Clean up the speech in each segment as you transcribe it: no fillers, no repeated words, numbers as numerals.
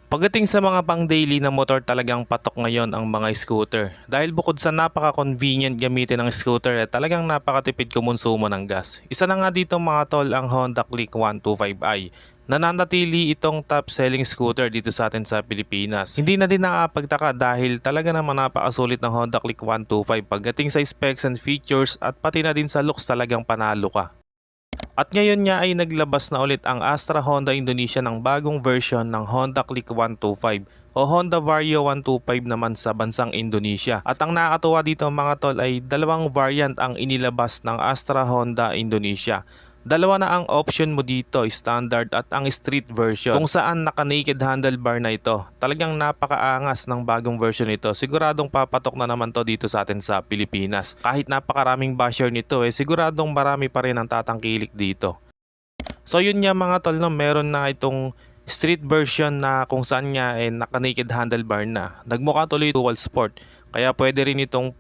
Pagdating sa mga pang-daily na motor talagang patok ngayon ang mga scooter. Dahil bukod sa napaka-convenient gamitin ng scooter talagang napakatipid kumonsumo ng gas. Isa na nga dito mga tol ang Honda Click 125i. Nananatili itong top selling scooter dito sa atin sa Pilipinas. Hindi na din nakapagtaka dahil talaga naman napakasulit ng Honda Click 125 pagdating sa specs and features at pati na din sa looks talagang panalo ka. At ngayon nga ay naglabas na ulit ang Astra Honda Indonesia ng bagong version ng Honda Click 125 o Honda Vario 125 naman sa bansang Indonesia. At ang nakakatuwa dito mga tol ay dalawang variant ang inilabas ng Astra Honda Indonesia. Dalawa na ang option mo dito, standard at ang street version, kung saan naka-naked handlebar na ito. Talagang napakaangas ng bagong version nito. Siguradong papatok na naman to dito sa atin sa Pilipinas. Kahit napakaraming basher nito siguradong marami pa rin ang tatangkilik dito. So yun nga mga tol, no, meron na itong street version na kung saan nga naka-naked handlebar na. Nagmukha tuloy dual sport. Kaya pwede rin itong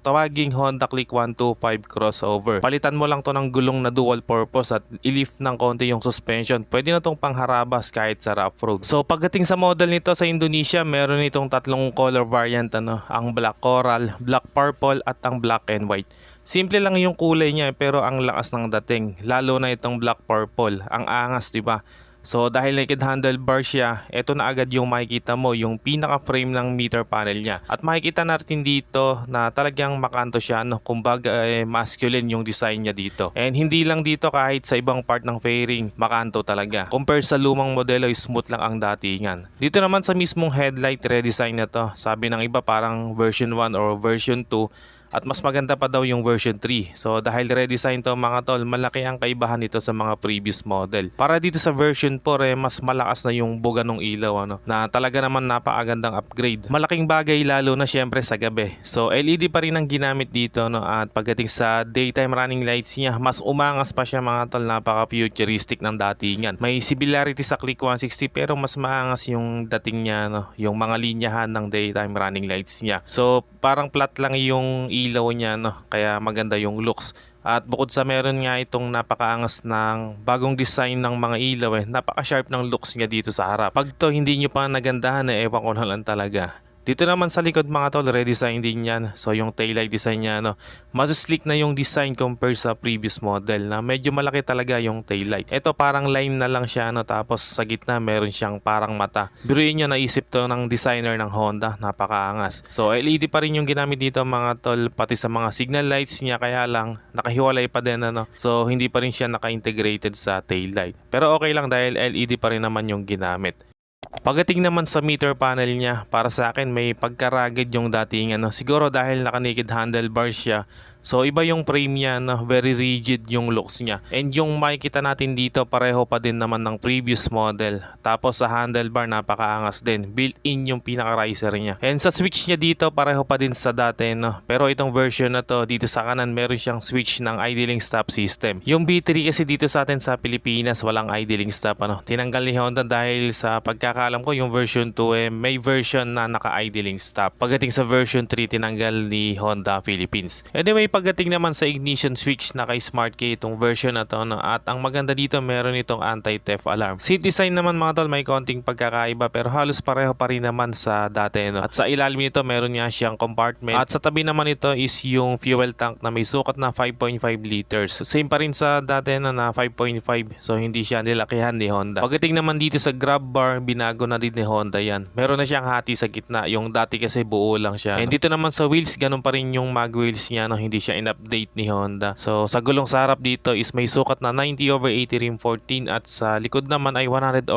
tawaging Honda Click 125 crossover. Palitan mo lang to ng gulong na dual purpose at i-lift ng konti yung suspension. Pwede na tong pangharabas kahit sa rough road. So pagdating sa model nito sa Indonesia, meron itong tatlong color variant, ang black coral, black purple at ang black and white. Simple lang yung kulay niya pero ang lakas ng dating, lalo na itong black purple. Ang angas, 'di ba? So dahil naked handlebar siya, ito na agad yung makikita mo, yung pinaka-frame ng meter panel niya. At makikita natin dito na talagang makanto siya, kumbaga masculine yung design niya dito. And hindi lang dito, kahit sa ibang part ng fairing, makanto talaga. Compare sa lumang modelo, smooth lang ang datingan. Dito naman sa mismong headlight redesign na to, sabi ng iba parang version 1 or version 2. At mas maganda pa daw yung version 3. So dahil redesign to mga tol, malaki ang kaibahan nito sa mga previous model. Para dito sa version 4 mas malakas na yung buga ng ilaw, na talaga naman napakagandang upgrade. Malaking bagay lalo na syempre sa gabi. So LED pa rin ang ginamit dito, at pagdating sa daytime running lights niya, mas umangas pa siya mga tol, napaka futuristic ng datingan. May similarity sa Click 160 pero mas maangas yung dating niya, yung mga linyahan ng daytime running lights niya. So parang flat lang yung ilaw niya, kaya maganda yung looks. At bukod sa meron nga itong napakaangas ng bagong design ng mga ilaw, napaka-sharp ng looks niya dito sa harap. Pag to hindi nyo pa nagandahan, ewan ko na lang talaga. Dito naman sa likod mga tol, redesign din yan. So yung taillight design niya, mas slick na yung design compared sa previous model na medyo malaki talaga yung taillight. Ito parang line na lang siya, tapos sa gitna meron siyang parang mata. Biruin nyo, naisip to ng designer ng Honda, napakaangas. So LED pa rin yung ginamit dito mga tol, pati sa mga signal lights niya, kaya lang nakahiwalay pa din, So hindi pa rin siya naka-integrated sa taillight. Pero okay lang dahil LED pa rin naman yung ginamit. Pagdating naman sa meter panel niya, para sa akin may pagkaragid yung dating, siguro dahil naka-naked handlebar siya. So iba yung frame niya, very rigid yung looks niya. And yung makikita natin dito, pareho pa din naman ng previous model. Tapos sa handlebar, napakaangas din. Built-in yung pinaka-riser niya. And sa switch niya dito, pareho pa din sa dati, Pero itong version na to, dito sa kanan, meron siyang switch ng idling stop system. Yung B3 kasi dito sa atin sa Pilipinas, walang idling stop, Tinanggal ni Honda dahil sa pagkakaalam ko, yung version 2 may version na naka-idling stop. Pagdating sa version 3, tinanggal ni Honda Philippines. Anyway, pagdating naman sa ignition switch, naka smart key itong version na to, at ang maganda dito, meron itong anti-theft alarm. Seat design naman mga tol, may konting pagkakaiba pero halos pareho pa rin naman sa dati, At sa ilalim nito, meron nga siyang compartment. At sa tabi naman ito is yung fuel tank na may sukat na 5.5 liters. Same pa rin sa dati na 5.5. So hindi siya nilakihan ni Honda. Pagdating naman dito sa grab bar, binago na din ni Honda yan. Meron na siyang hati sa gitna. Yung dati kasi buo lang siya. And dito naman sa wheels, ganun pa rin yung mag wheels niya, hindi siya in-update ni Honda. So sa gulong sa harap dito is may sukat na 90/80 rim 14 at sa likod naman ay 100/80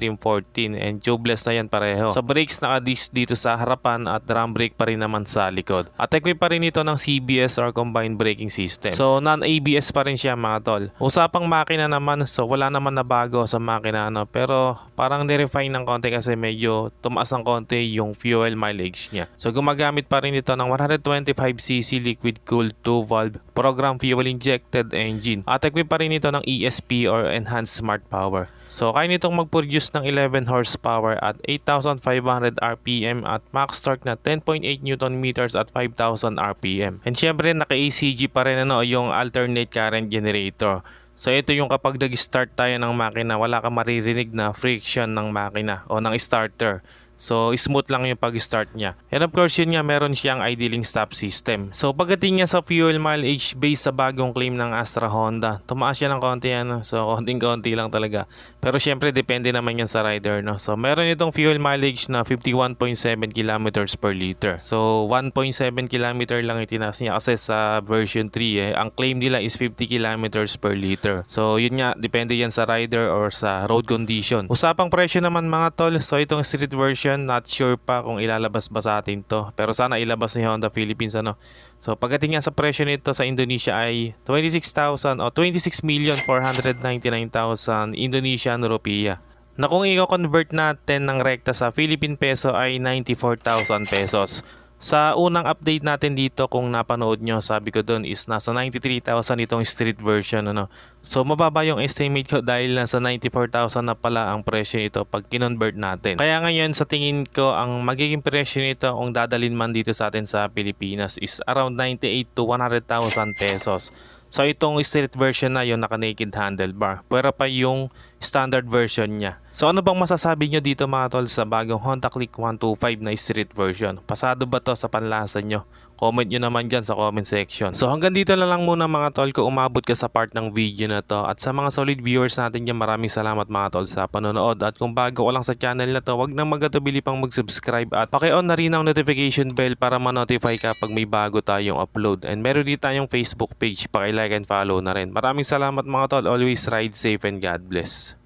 rim 14 and tubeless na yan pareho. Sa brakes, naka-disc dito sa harapan at drum brake pa rin naman sa likod. At equip pa rin ito ng CBS or combined braking system. So non-ABS pa rin siya mga tol. Usapang makina naman, so wala naman na bago sa makina, pero parang nirefine ng konti kasi medyo tumaas ng konti yung fuel mileage niya. So gumagamit pa rin ito ng 125cc liquid cooled 2-valve program fuel injected engine. At equip pa rin ito ng ESP or Enhanced Smart Power. So kaya nitong mag-produce ng 11 horsepower at 8,500 RPM at max torque na 10.8 Nm at 5,000 RPM. And syempre naka-ACG pa rin yung alternate current generator. So ito yung kapag nag-start tayo ng makina, wala kang maririnig na friction ng makina o ng starter. So smooth lang yung pag-start niya. And of course yun nga, meron siyang idling stop system. So pagdating niya sa fuel mileage based sa bagong claim ng Astra Honda, tumaas siya ng konti ano. So konting-konti lang talaga. Pero syempre depende naman yan sa rider, no. So meron itong fuel mileage na 51.7 kilometers per liter. So 1.7 kilometer lang itinaas niya kasi sa version 3 ang claim nila is 50 kilometers per liter. So yun nga, depende yan sa rider or sa road condition. Usapang presyo naman mga tol, so itong street version, not sure pa kung ilalabas ba sa atin to. Pero sana ilabas ni Honda Philippines ano. So pagdating nga sa presyo nito sa Indonesia ay 26,000 o 26,499,000 Indonesian rupiah. Na kung i-convert natin ng rekta sa Philippine peso ay 94,000 pesos. Sa unang update natin dito, kung napanood nyo, sabi ko doon is nasa 93,000 itong street version ano. So mababa yung estimate ko dahil nasa 94,000 na pala ang presyo nito pag kinonvert natin. Kaya ngayon sa tingin ko ang magiging presyo nito kung dadalhin man dito sa atin sa Pilipinas is around 98 to 100,000 pesos. So itong street version na yung naka-naked handlebar. Pero pa yung standard version niya. So ano bang masasabi nyo dito mga tol sa bagong Honda Click 125 na street version? Pasado ba to sa panlasa nyo? Comment nyo naman dyan sa comment section. So hanggang dito na lang muna mga tol kung umabot ka sa part ng video na to. At sa mga solid viewers natin dyan, maraming salamat mga tol sa panonood. At kung bago ka lang sa channel na to, wag nang magatubili pang mag-subscribe. At paki-on na rin ang notification bell para ma-notify ka pag may bago tayong upload. And meron din tayong Facebook page, paki-like and follow na rin. Maraming salamat mga tol. Always ride safe and God bless.